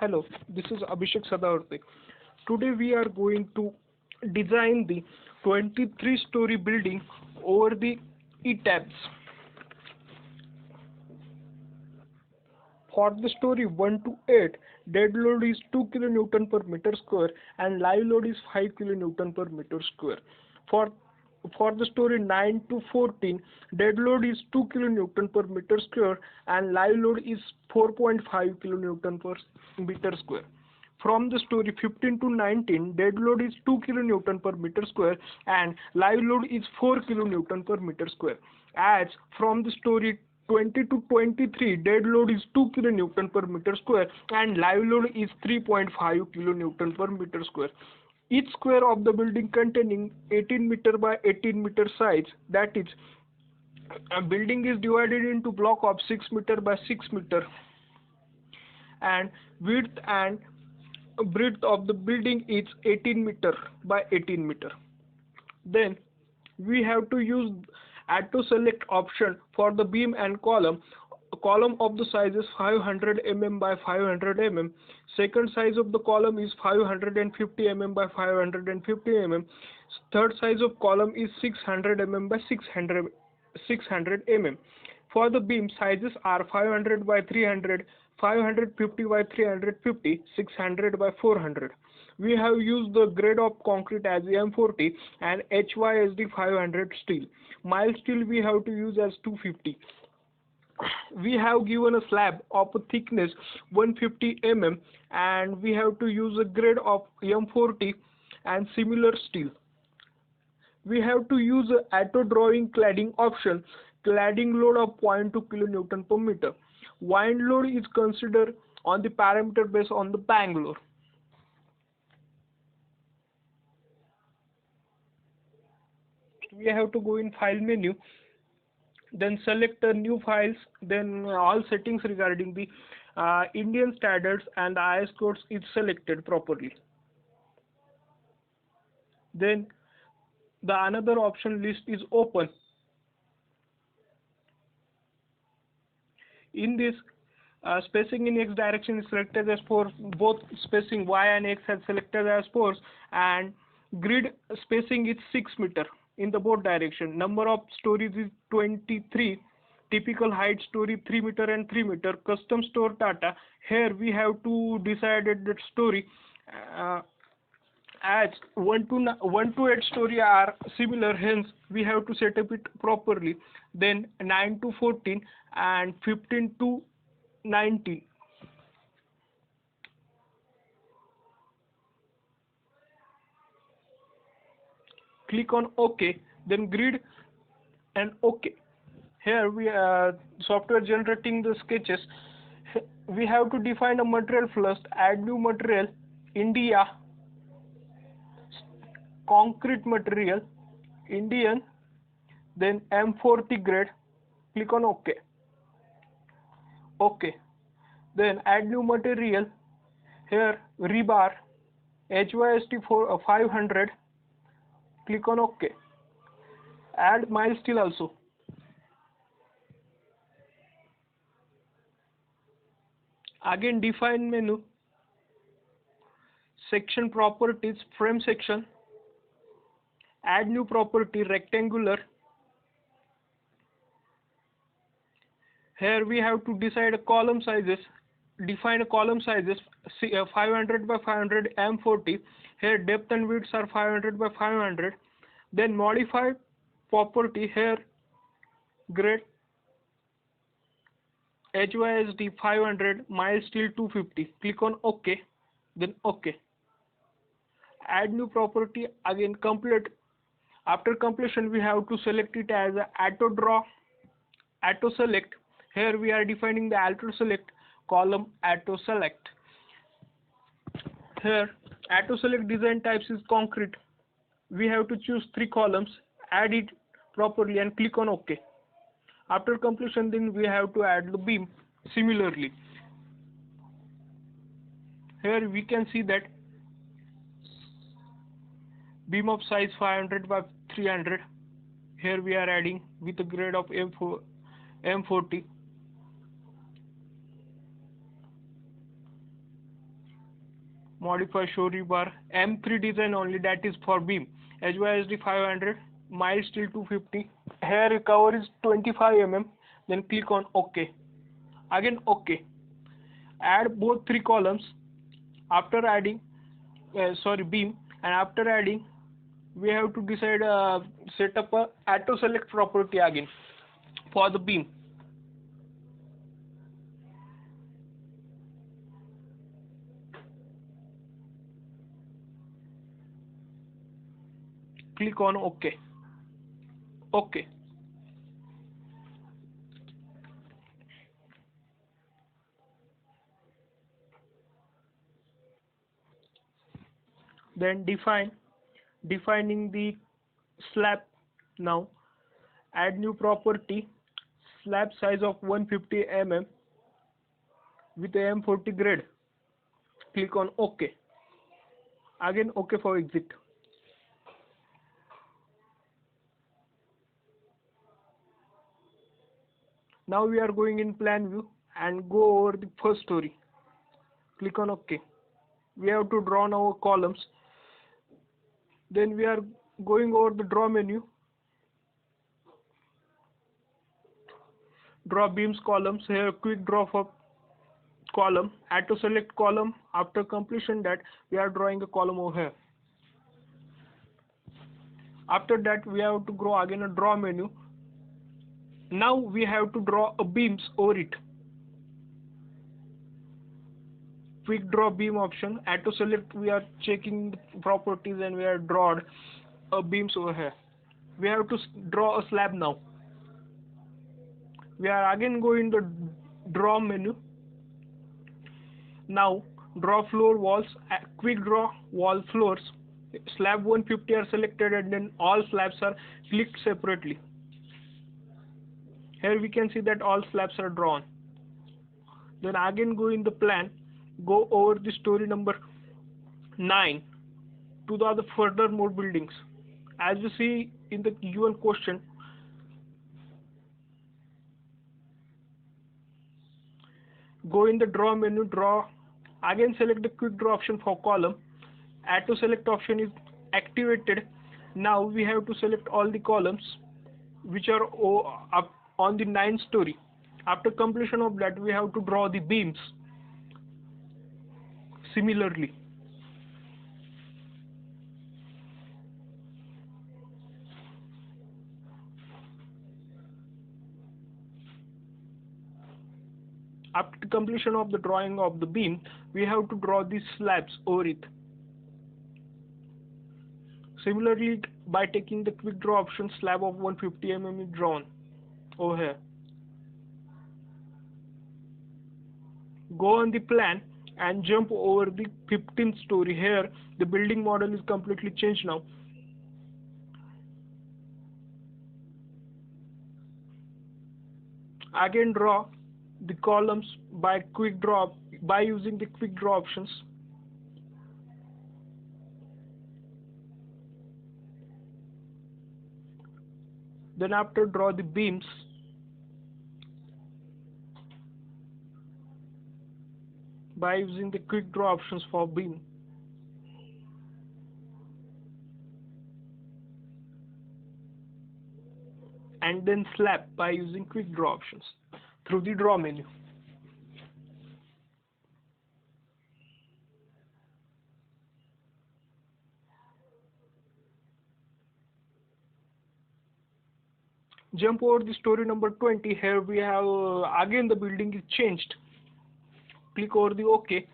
Hello, this is Abhishek Sadavarte. Today we are going to design the 23-story building over the E-tabs. For the story 1 to 8, dead load is 2 kN per meter square and live load is 5 kN per meter square. For the story 9 to 14, dead load is 2 kN per meter square and live load is 4.5 kN per meter square. From the story 15 to 19, dead load is 2 kN per meter square and live load is 4 kN per meter square. As from the story 20 to 23, dead load is 2 kN per meter square and live load is 3.5 kN per meter square. Each square of the building containing 18 meter by 18 meter size, that is, a building is divided into block of 6 meter by 6 meter, and width and breadth of the building is 18 meter by 18 meter. Then we have to use auto select option for the beam and column. Column of the size is 500 mm by 500 mm. Second size of the column is 550 mm by 550 mm. Third size of column is 600 mm by 600 mm. For the beam, sizes are 500 by 300, 550 by 350, 600 by 400. We have used the grade of concrete as M40 and HYSD 500 steel. Mild steel we have to use as 250. We have given a slab of a thickness 150 mm and we have to use a grade of M40 and similar steel. We have to use a auto drawing cladding option. Cladding load of 0.2 kN per meter. Wind load is considered on the parameter based on the Bangalore. We have to go in file menu, then select new files, then all settings regarding the Indian standards and the IS codes is selected properly. Then the another option list is open. In this, spacing in X direction is selected as 4, both spacing Y and X are selected as 4, and grid spacing is 6 meter in the both direction. Number of stories is 23. Typical height story 3 meter and 3 meter. Custom store data. Here we have to decide that story as 1 to 8 story are similar, hence we have to set up it properly. Then 9 to 14 and 15 to 19. Click on OK, then grid and OK. Here we software generating the sketches. We have to define a material first, add new material, India, concrete material, Indian, then M40 grade. Click on OK. OK. Then add new material. Here rebar, HYST 500. Click on OK. Add mild steel also. Again define menu. Section properties, frame section. Add new property, rectangular. Here we have to decide a column sizes. Define a column sizes 500 by 500 M40. Here depth and widths are 500 by 500. Then modify property, here grade HYSD 500, mild steel 250. Click on OK, then OK. Add new property, again complete. After completion we have to select it as auto draw, auto select. Here we are defining the auto select column auto select. Here auto select design types is concrete. We have to choose 3 columns, add it properly and click on OK. After completion, then we have to add the beam similarly. Here we can see that beam of size 500 by 300. Here we are adding with a grade of M40. modify show rebar, M3 design only, that is for beam, HYSD 500, mile steel 250, here cover is 25 mm, then click on OK. Again OK. Add both three columns. After adding beam, and after adding we have to decide set up a auto select property again for the beam. Click on OK. OK. Then defining the slab. Now add new property, slab size of 150 mm with M40 grade. Click on OK. Again OK for exit. Now we are going in plan view and go over the first story. Click on OK. We have to draw now columns. Then we are going over the draw menu. Draw beams columns. Here quick draw for column. Auto select column. After completion that we are drawing a column over here. After that we have to go again a draw menu. Now we have to draw a beams over it. Quick draw beam option, auto select, we are checking the properties and we are drawn a beams over here. We have to draw a slab now. We are again going the draw menu. Now draw floor walls, quick draw wall floors. Slab 150 are selected and then all slabs are clicked separately. Here we can see that all slabs are drawn. Then again go in the plan, go over the story number 9 to the other further more buildings. As you see in the given question, go in the draw menu, draw, again select the quick draw option for column. Auto select option is activated. Now we have to select all the columns which are up on the 9th story. After completion of that we have to draw the beams similarly. After the completion of the drawing of the beam, we have to draw these slabs over it. Similarly, by taking the quick draw option, slab of 150 mm is drawn over here. Go on the plan and jump over the 15th story. Here the building model is completely changed now. Again draw the columns by using the quick draw options. Then after draw the beams. By using the quick draw options for beam. And then slab by using quick draw options through the draw menu. Jump over the story number 20. Here we have again the building is changed. Click over the OK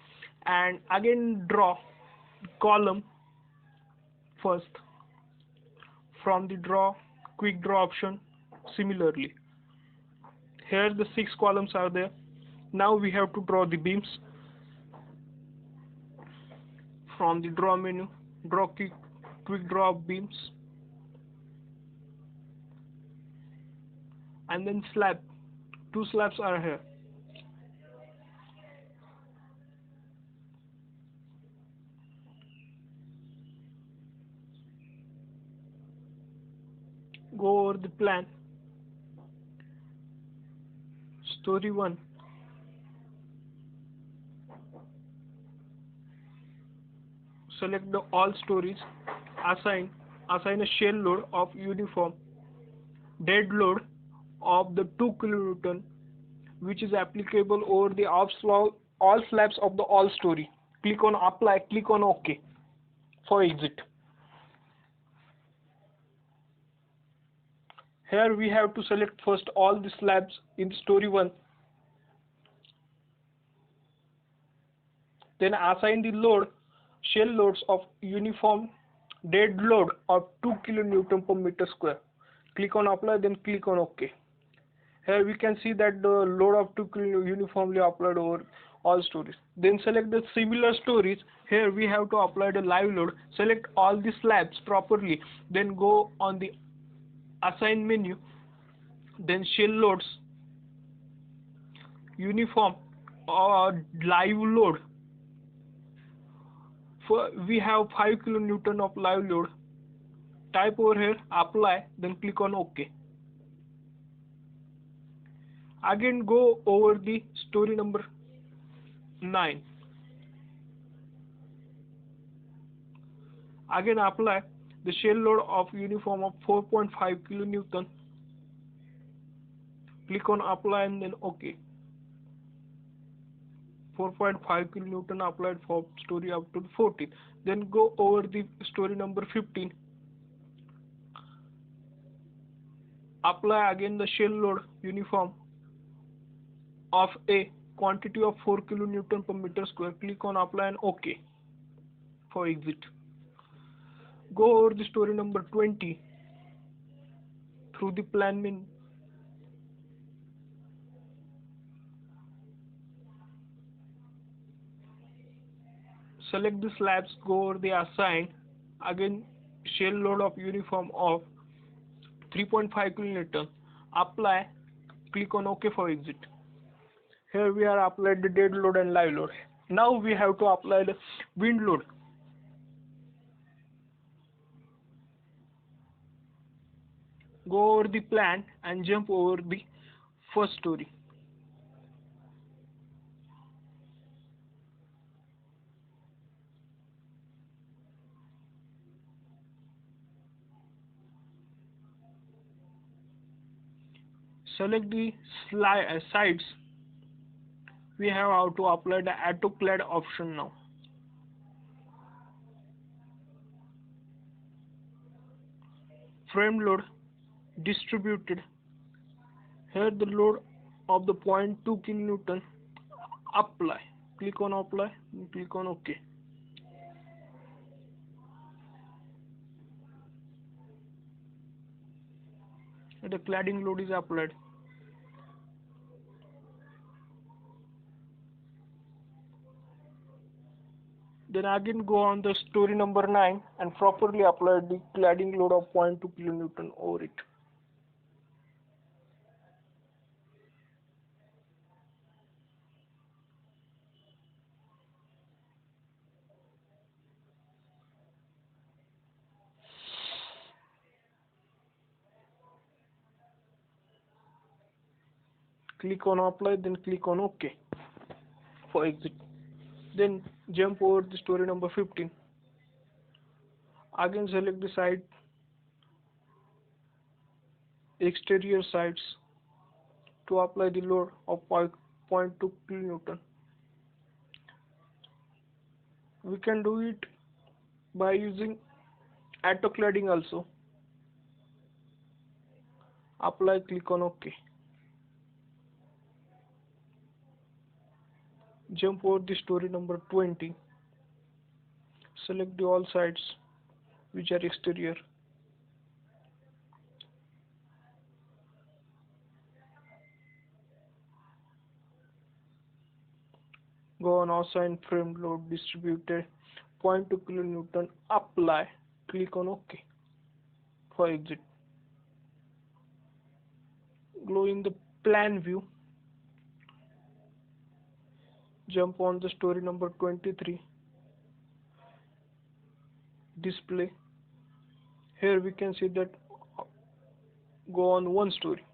and again draw column first from the draw quick draw option. Similarly, here the 6 columns are there. Now we have to draw the beams from the draw menu. Draw quick draw beams and then slab. 2 slabs are here. Go over the plan. Story 1. select the all stories, assign a shell load of uniform dead load of the 2 kilonewton which is applicable over the all slabs of the all story. Click on apply, click on OK for exit. Here we have to select first all the slabs in story 1, then assign the shell loads of uniform dead load of 2 kilonewton per meter square. Click on apply, then click on OK. Here we can see that the load of 2 kilo uniformly applied over all stories. Then select the similar stories. Here we have to apply the live load. Select all the slabs properly. Then go on the assign menu. Then shell loads, uniform or live load. We have 5 kilonewton of live load. Type over here, apply, then click on OK. Again go over the story number 9. Again apply the shell load of uniform of 4.5 kilonewton. Click on apply and then OK. 4.5 kilonewton applied for story up to 14. Then go over the story number 15. Apply again the shell load uniform of a quantity of 4 kilonewton per meter square. Click on apply and OK for exit. Go over the story number 20 through the plan menu. Select the slabs, go over the assign, again shell load of uniform of 3.5 kilonewton. Apply, click on OK for exit. Here we are applied the dead load and live load. Now we have to apply the wind load. Go over the plan and jump over the first story. Select the sides. We have how to apply the autoclad option now. Frame load distributed. Here the load of the 0.2 kilonewton. Apply. Click on apply and click on OK. And the cladding load is applied. Then again go on the story number 9 and properly apply the cladding load of 0.2 kilonewton over it. Click on apply, then click on OK for exit. Then jump over the story number 15. Again select the side, exterior sides to apply the load of 0.2 kilonewton. We can do it by using autocladding also. Apply, click on OK. Jump over the story number 20. Select the all sides which are exterior. Go on assign frame load distributed 0.2 kilonewton. Apply, click on OK for exit. Go in the plan view. Jump on the story number 23. Display. Here we can see that go on one story.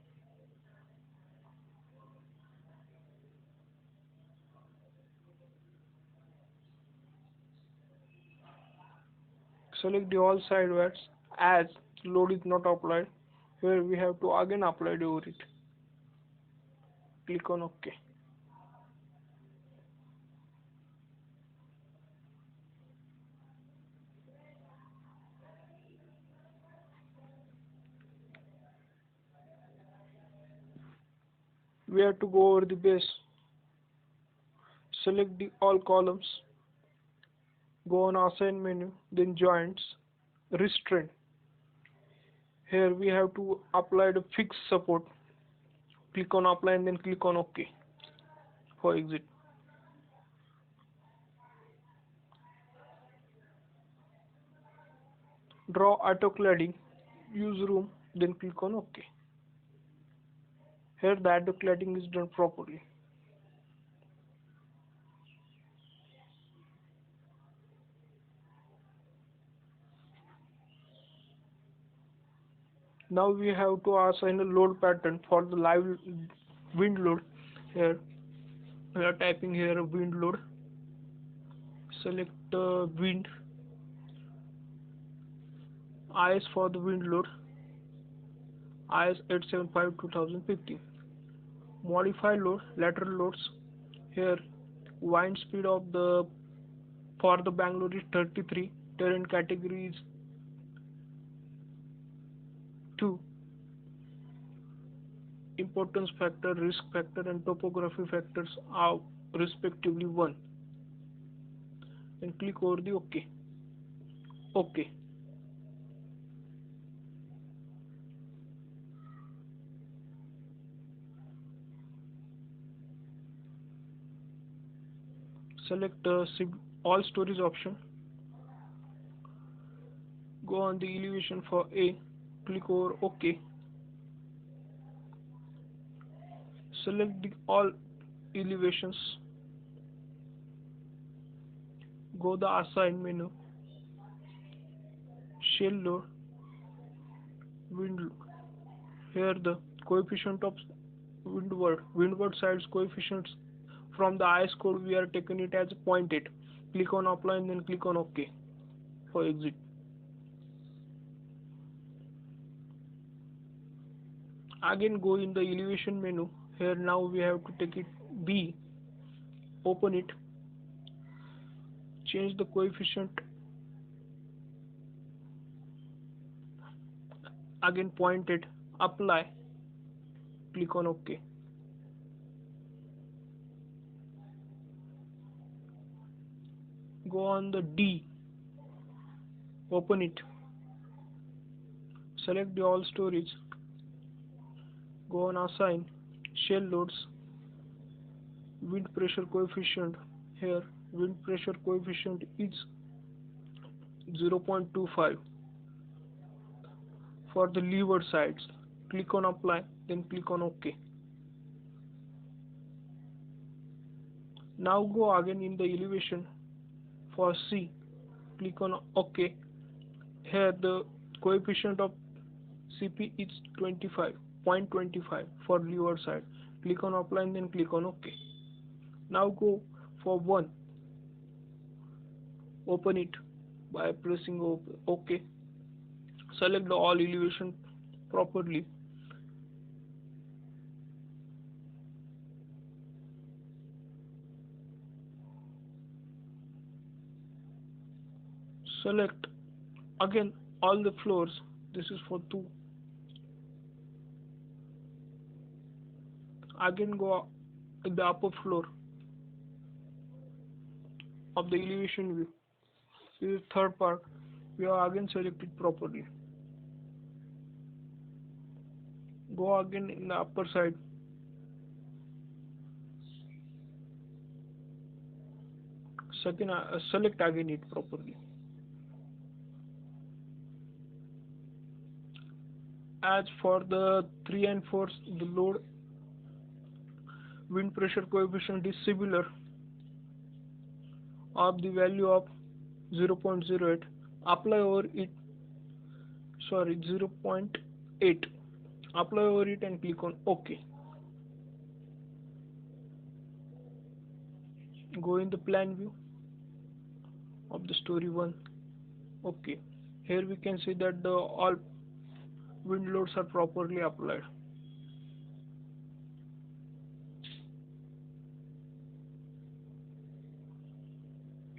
Select the all sideways as load is not applied. Here we have to again apply over it. Click on OK. We have to go over the base. Select the all columns. Go on assign menu, then joints, restraint. Here we have to apply the fixed support. Click on apply and then click on OK for exit. Draw auto cladding, use room, then click on OK. Here the auto cladding is done properly. Now we have to assign a load pattern for the live wind load. Here we are typing here wind load. Select wind. IS for the wind load. IS 875/2015. Modify load, lateral loads. Here wind speed of the for the Bangalore is 33. Terrain category is 2. Importance factor, risk factor and topography factors are respectively 1. Then click over the OK. OK. Select all storage option. Go on the elevation for A. Click over OK. Select the all elevations. Go the assign menu. Shell load. Wind load. Here the coefficient of windward sides coefficients from the IS code we are taking it as 0.8. Click on apply and then click on OK for exit. Again go in the elevation menu. Here now we have to take it B, open it, change the coefficient, again 0.8, apply, click on OK. Go on the D, open it, select the all storage, go on assign, shell loads, wind pressure coefficient. Here wind pressure coefficient is 0.25 for the leeward sides. Click on apply, then click on OK. Now go again in the elevation for C. Click on OK. Here the coefficient of CP is 0.25 for leeward side. Click on apply and then click on OK. Now go for 1. Open it by pressing OK. Select the all elevation properly. Select again all the floors. This is for 2. Again go in the upper floor of the elevation view. This is third part. We have again selected properly. Go again in the upper side. Second, select again it properly. As for the 3 and 4, the load wind pressure coefficient is similar of the value of 0.08. Apply over it, 0.8. Apply over it and click on OK. Go in the plan view of the story 1. OK. Here we can see that the all wind loads are properly applied.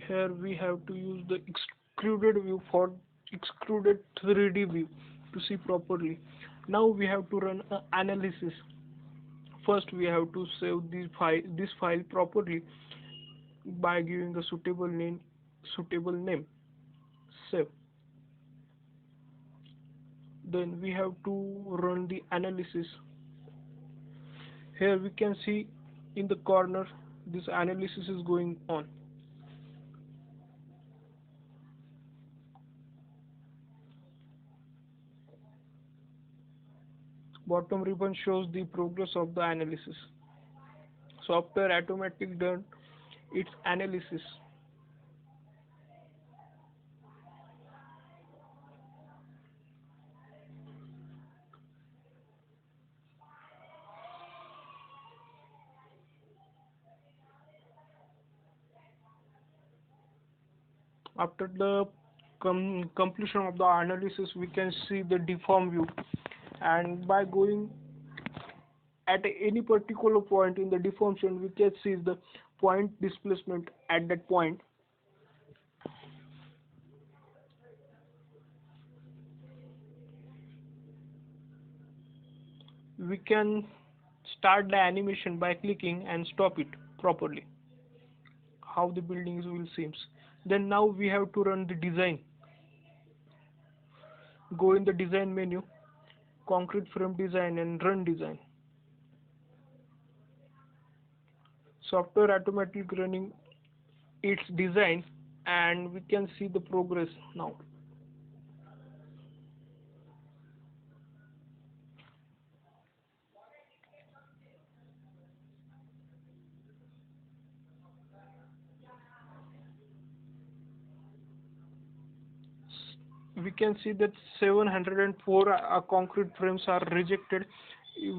Here we have to use the extruded view for extruded 3D view to see properly. Now we have to run an analysis. First we have to save this file properly by giving a suitable name. Save. Then we have to run the analysis. Here we can see in the corner this analysis is going on. Bottom ribbon shows the progress of the analysis. Software automatic done its analysis. After the completion of the analysis, we can see the deform view, and by going at any particular point in the deformation, we can see the point displacement at that point. We can start the animation by clicking and stop it properly. How the buildings will seems. Then now we have to run the design. Go in the design menu, concrete frame design and run design. Software automatic running its design, and we can see the progress now. We can see that 704 concrete frames are rejected.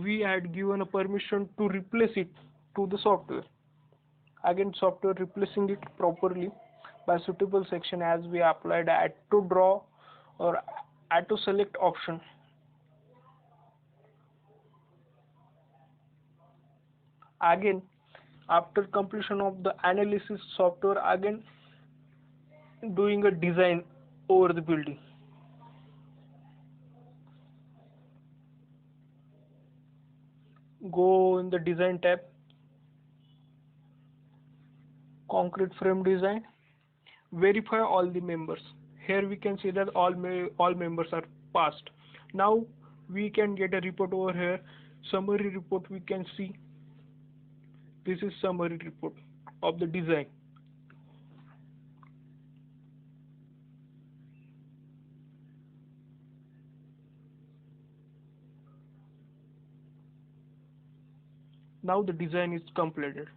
We had given a permission to replace it to the software. Again, software replacing it properly by suitable section as we applied add to draw or add to select option. Again, after completion of the analysis, software again doing a design over the building. Go in the design tab, concrete frame design, verify all the members. Here we can see that all members are passed. Now we can get a report over here. Summary report we can see. This is summary report of the design. Now the design is completed.